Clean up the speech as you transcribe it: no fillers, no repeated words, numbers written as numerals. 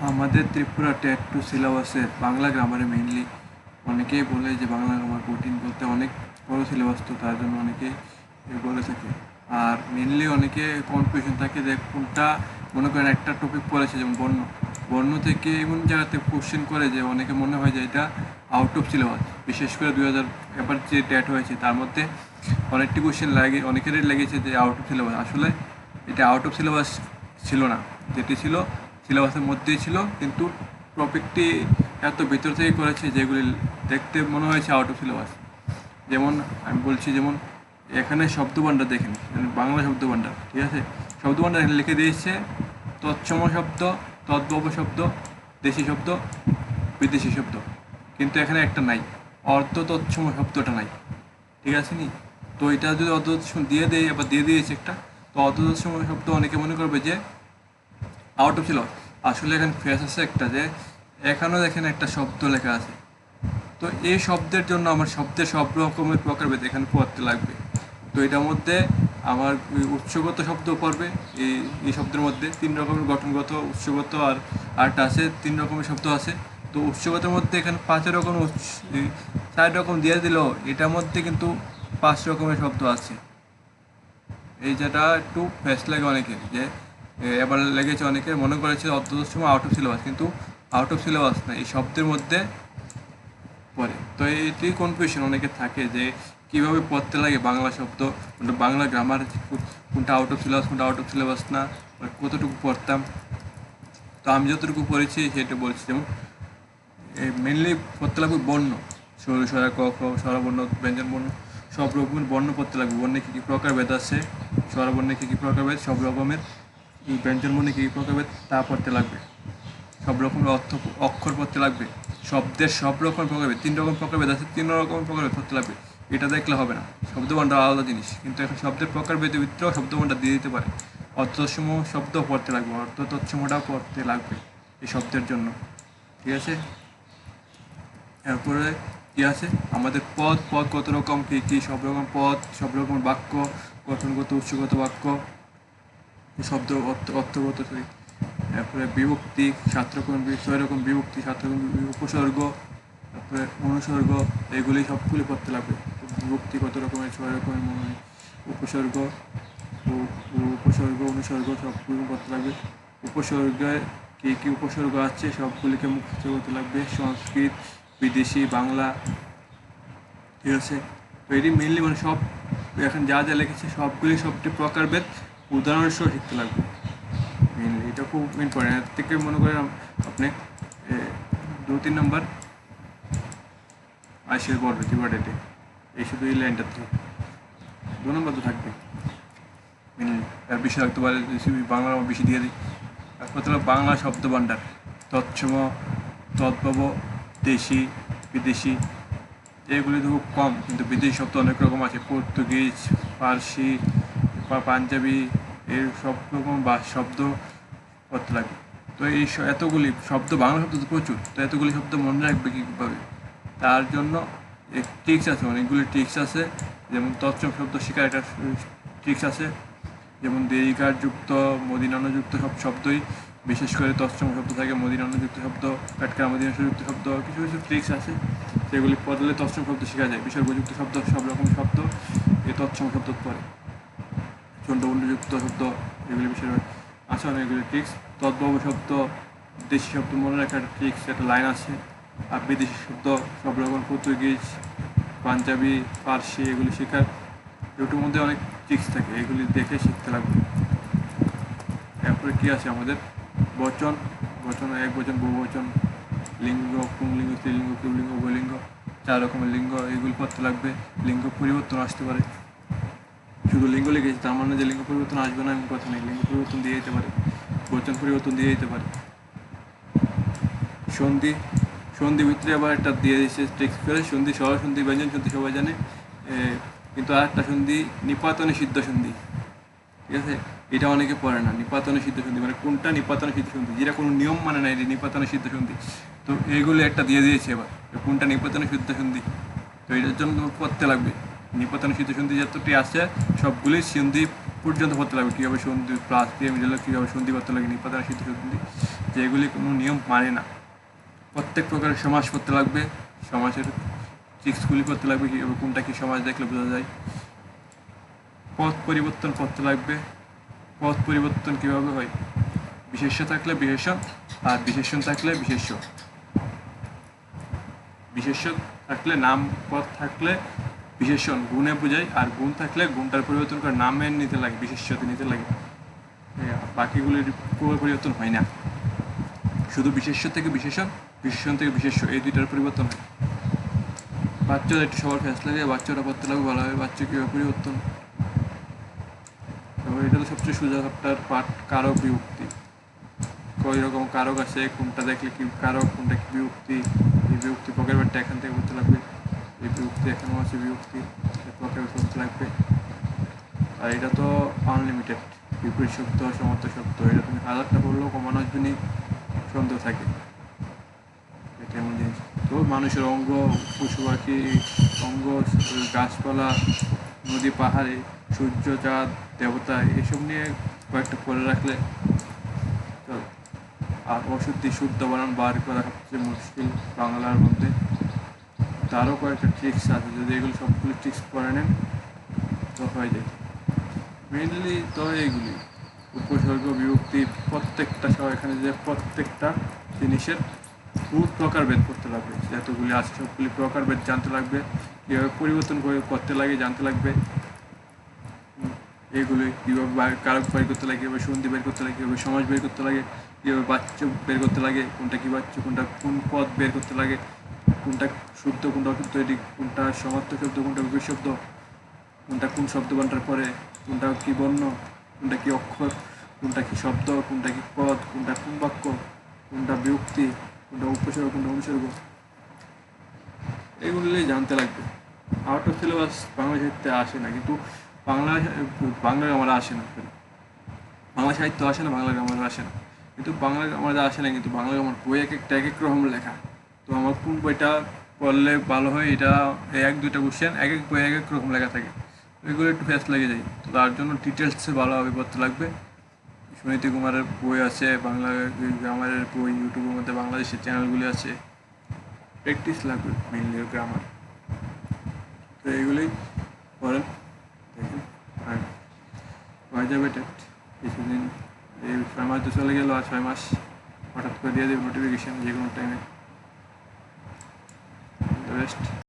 আমাদের Tripura TET two সিলেবাসে Bangla গ্রামারে mainly অনেকেই বলে যে বাংলা গ্রামার কঠিন, বলতে অনেক বড় সিলেবাস, তো তার জন্য অনেকেই বলে থাকে। আর মেইনলি অনেকে কনফিউশন থাকে যে কোনটা, মনে করেন একটা টপিক পড়েছে যেমন বর্ণ, বর্ণ থেকে এমন জায়গাতে কোশ্চেন করে যে অনেকে মনে হয় যে এটা আউট অফ সিলেবাস। বিশেষ করে 2000 এবার যে টেট হয়েছে তার মধ্যে অনেকটি কোশ্চেন লাগে, অনেকেরই লেগেছে যে আউট অফ সিলেবাস। আসলে এটা আউট অফ সিলেবাস ছিল না, যেটি ছিল সিলেবাসের মধ্যেই ছিল, কিন্তু টপিকটি এত ভিতর থেকে করেছে যেগুলি দেখতে মনে হয়েছে আউট অফ সিলেবাস। যেমন আমি বলছি, যেমন এখানে শব্দভাণ্ডার দেখেন, বাংলা শব্দভাণ্ডার, ঠিক আছে, শব্দভাণ্ডার এখানে লিখে দিয়েছে তৎসম শব্দ, তদ্ভব শব্দ, দেশি শব্দ, বিদেশি শব্দ, কিন্তু এখানে একটা নাই, অর্থ তৎসম শব্দটা নাই, ঠিক আছে নি। তো এটা যদি অর্থ দিয়ে দেয়, আবার দিয়ে দিয়েছে একটা, তো অর্থ তৎসম শব্দ অনেকে মনে করবে যে আউট অফ সিলেবাস। আসলে এখানে ফেস আছে একটা, যে এখানেও দেখেন একটা শব্দ লেখা আছে, তো এই শব্দের জন্য আমার শব্দের সব রকমের প্রকারভেদ এখানে পড়তে লাগবে। তো এটার মধ্যে আমার উৎসগত শব্দ পড়বে, এই শব্দের মধ্যে 3 রকমের গঠনগত, উৎসগত, আর আরটা আছে 3 রকমের শব্দ আছে। তো উৎসগতের মধ্যে এখানে 5 রকম 4 রকম দিয়ে দিল, এটার মধ্যে কিন্তু 5 রকমের শব্দ আছে। এই যেটা একটু ফেস লাগে অনেকের, যে এবার লেগেছে, অনেকের মনে করেছে অর্থদশ সময় আউট অফ সিলেবাস, কিন্তু আউট অফ সিলেবাস না, এই শব্দের মধ্যে পড়ে। তো এটি কনফিউশন অনেকে থাকে যে কীভাবে পড়তে লাগে বাংলা শব্দ, বাংলা গ্রামার, কোনটা আউট অফ সিলেবাস, কোনটা আউট অফ সিলেবাস না, কতটুকু পড়তাম। তো আমি যতটুকু পড়েছি সেটা বলছি। যেমন মেনলি পড়তে লাগবে বর্ণ, সরু সরা, ক খ, স্বরবর্ণ, ব্যঞ্জন বর্ণ, সব রকমের বর্ণ পড়তে লাগবে। বর্ণে কী কী প্রকারভেদ আছে, স্বরবর্ণে কী কী প্রকারভেদ, সব রকমের ব্যঞ্জন বর্ণে কী কী প্রকারভেদ তা পড়তে লাগবে। সব রকমের অক্ষর পড়তে লাগবে। শব্দের সব রকম প্রকারভেদ, 3 রকম প্রকারভেদ আছে, 3 রকম প্রকারভেদ পড়তে লাগবে। এটা দেখলে হবে না, শব্দভাণ্ডার আলাদা জিনিস, কিন্তু এখন শব্দের প্রকারভেদের ভিতরেও শব্দভাণ্ডার দিয়ে দিতে পারে। অর্থসমূহ শব্দ পড়তে লাগবে, অর্থ তৎসমূহটাও পড়তে লাগবে এই শব্দের জন্য, ঠিক আছে। এরপরে কী আছে আমাদের পদ, পদ কত রকম, কী কী, সব রকম পদ, সব রকম বাক্য, গঠনগত, উৎসগত বাক্য, শব্দ অর্থগত, তারপরে বিভক্তি 7 রকম, 6 রকম বিভক্তি, 7 রকম উপসর্গ, তারপরে অনুসর্গ, এগুলি সবগুলি পড়তে লাগবে। বিভক্তি কত রকমের, 6 রকমের মনে হয়, উপসর্গ, উপসর্গ, অনুসর্গ সবগুলো পড়তে লাগবে। উপসর্গে কী কী উপসর্গ আছে সবগুলিকে মুখস্থ করতে লাগবে, সংস্কৃত, বিদেশি, বাংলা, ঠিক আছে। তো এটি মেনলি মানে সব এখন যা যা লিখেছে সবগুলি, সবটি প্রকারভেদ উদাহরণ সহ শিখতে লাগবে মেনলি, এটা খুব ইম্পর্টেন্ট। এর থেকে মনে করেন আপনি 2-3 নম্বর আসে পড়বে ত্রিপুরা ডেটে, এই শুধু এই লাইনটা থেকে 2 নম্বর তো থাকবে মেনলি। আর বেশি থাকতে পারে, বাংলা বেশি দিয়ে দিই। তারপর হলো বাংলা শব্দভাণ্ডার, তৎসম, তদ্ভব, দেশি, বিদেশি, এগুলি তো খুব কম, কিন্তু বিদেশি শব্দ অনেক রকম আছে, পর্তুগিজ, ফার্সি, পাঞ্জাবি, এর সব রকম শব্দ পড়তে লাগবে। তো এই এতগুলি শব্দ, বাংলা শব্দ তো প্রচুর, তো এতগুলি শব্দ মনে রাখবে কীভাবে, তার জন্য ট্রিক্স আছে, অনেকগুলি ট্রিক্স আছে। যেমন তৎসম শব্দ শেখার একটা ট্রিক্স আছে, যেমন দেরিকারযুক্ত, মদিনানুযুক্ত সব শব্দই, বিশেষ করে তৎসম শব্দ থাকে, মদিনানুযুক্ত শব্দ, পেটকার মদিনানুযুক্ত শব্দ, কিছু কিছু ট্রিক্স আছে, সেগুলি পড়লে তৎসম শব্দ শেখা যায়। বিসর্গযুক্ত শব্দ, সব রকম শব্দ এই তৎসম শব্দ পড়ে, চণ্ডমণ্ডযুক্ত শব্দ, এগুলি বিষয় আছে অনেকগুলি ট্রিক্স। তদ্ভব শব্দ, দেশি শব্দ মনে রাখার ট্রিক্স একটা লাইন আছে। আর বিদেশি শব্দ সব রকম, পর্তুগিজ, পাঞ্জাবি, ফার্সি, এগুলি শেখার ইউটিউবের মধ্যে অনেক ট্রিক্স থাকে, এগুলি দেখে শিখতে লাগবে। তারপরে কী আছে আমাদের বচন, বচন, এক বচন, বহু বচন, লিঙ্গ, পুংলিঙ্গ, স্ত্রীলিঙ্গ, পুল্লিঙ্গ, উভয়লিঙ্গ, 4 রকমের লিঙ্গ, এগুলি পড়তে লাগবে। লিঙ্গ পরিবর্তন আসতে পারে, শুধু লিঙ্গ লিখেছি তার মানে যে লিঙ্গ পরিবর্তন আসবে না এমন কথা নেই, লিঙ্গ পরিবর্তন দিয়ে দিতে পারে, বচন পরিবর্তন দিয়ে দিতে পারে। সন্ধি, সন্ধি ভিতরে আবার একটা দিয়ে দিচ্ছে ট্রিক্স করে, সন্ধি, সহসন্ধি, ব্যঞ্জন সন্ধি সবাই জানে, কিন্তু আর একটা সন্ধি নিপাতনে সিদ্ধ সন্ধি, ঠিক আছে, এটা অনেকে পড়ে না। নিপাতনে সিদ্ধ সন্ধি মানে কোনটা, নিপাতনে সিদ্ধ সন্ধি, যেটা কোনো নিয়ম মানে না, এটি নিপাতনে সিদ্ধ সন্ধি। তো এইগুলো একটা দিয়ে দিয়েছে এবার, কোনটা নিপাতনে সিদ্ধ সন্ধি, তো এটার জন্য পড়তে লাগবে। নিপাতনে সিদ্ধ সন্ধি যতটি আছে সবগুলোই সন্ধি পর্যন্ত পড়তে লাগবে, কীভাবে সন্ধি প্লাস দিয়ে মিডলে কীভাবে সন্ধি করতে লাগে, নিপাত সিদ্ধ সন্ধি, যেগুলি কোনো নিয়ম মানে না। প্রত্যেক প্রকারের সমাস করতে লাগবে, সমাসের ট্রিক্সগুলি করতে লাগবে, কীভাবে কোনটা কী সমাস দেখলে বোঝা যায়। পথ পরিবর্তন করতে লাগবে, পথ পরিবর্তন কীভাবে হয়, বিশেষ্য থাকলে বিশেষণ, আর বিশেষণ থাকলে বিশেষ্য। বিশেষ্য থাকলে নাম, পদ থাকলে বিশেষণ গুণে বোঝায়, আর গুণ থাকলে গুণটার পরিবর্তন করে নামের নিতে লাগে, বিশেষ্যতে নিতে লাগে। বাকিগুলির পরিবর্তন হয় না, শুধু বিশেষ্য থেকে বিশেষণ, বিশেষণ থেকে বিশেষ্য, এই দুইটার পরিবর্তন হয়। বাচ্চারা একটু সবার ফ্যাস লাগে, বাচ্চারা পড়তে লাগবে ভালোভাবে, বাচ্চা কীভাবে পরিবর্তন। এবং এটা তো সবচেয়ে সোজা চ্যাপ্টার পাঠ, কারক বিভক্তি। কই রকম কারক আছে, কোনটা দেখলে কি কারক, কোনটা কি বিভক্তি, এই বিভক্তি পকের বারটা এখান থেকে করতে লাগবে, এই বিভক্তি এখানেও আছে বিভক্তি, পকের করতে লাগবে। আর এটা তো আনলিমিটেড, বিপরীত শব্দ, সমর্থ শব্দ, এটা তুমি 1000টা পড়লেও কমানো আসবে নি, সন্দেহ থাকে। এটা এমন জিনিস। তো মানুষের অঙ্গ, পশু পাখি অঙ্গ, গাছপালা, নদী পাহাড়ে, সূর্য, চাঁদ, দেবতা, এসব নিয়ে কয়েকটা পড়ে রাখলে। আর অশুদ্ধি শুদ্ধ বানান বার করা সবচেয়ে মুশকিল বাংলার মধ্যে, তারও কয়েকটা ট্রিক্স আছে, যদি এগুলো সবগুলো ট্রিক্স করে নেন তো হয়ে যায়। মেনলি তো এইগুলি উপসর্গ, বিভক্তি, প্রত্যেকটা সহ এখানে যে প্রত্যেকটা জিনিসের প্রকারভেদ করতে লাগবে, যতগুলি আছে সবগুলি প্রকারভেদ জানতে লাগবে, কীভাবে পরিবর্তন করতে লাগে জানতে লাগবে, এগুলি কীভাবে কারক বের করতে লাগে, কীভাবে সন্ধি বের করতে লাগে, কীভাবে সমাজ বের করতে লাগে, কীভাবে বাচ্য বের করতে লাগে, কোনটা কী বাচ্য, কোনটা কোন পদ বের করতে লাগে, কোনটা শুদ্ধ কোনটা অশুদ্ধ, এটি কোনটা সমার্থক শব্দ, কোনটা বিপরীত শব্দ, কোনটা কোন শব্দ বান্টার পরে, কোনটা কী বর্ণ, কোনটা কী অক্ষর, কোনটা কী শব্দ, কোনটা কী পদ, কোনটা কোন বাক্য, কোনটা বিভক্তি, কোনটা উপসর্গ, কোনটা অনুসর্গ, এগুলি জানতে লাগবে। আউট অফ সিলেবাস বাংলা সাহিত্যে আসে না, কিন্তু বাংলা গ্রামার আসে না, বাংলা সাহিত্য আসে না, বাংলা গ্রামার আসে না, কিন্তু বাংলা গ্রামার আসে না, কিন্তু বাংলা গ্রামার বই এক একটা এক এক রকম লেখা। তো আমার কোন বইটা পড়লে ভালো হয়, এটা 1-2টা কোশ্চেন এক এক বই এক এক রকম লেখা থাকে, এগুলো একটু ফ্যাস লেগে যায়। তো তার জন্য ডিটেলসে ভালোভাবে পড়তে লাগবে। সুনীতি কুমারের বই আছে, বাংলা গ্রামারের বই, ইউটিউবের মধ্যে বাংলাদেশের চ্যানেলগুলি আছে, প্র্যাকটিস লাগবে মেনলি গ্রামার। তো এইগুলোই করেন, দেখেন, আর হয়ে যাবে টেট। কিছুদিন এই 6 মাস তো চলে গেল, আর 6 মাস হঠাৎ করে দিয়ে দেবে নোটিফিকেশান যে কোনো টাইমে। বেস্ট।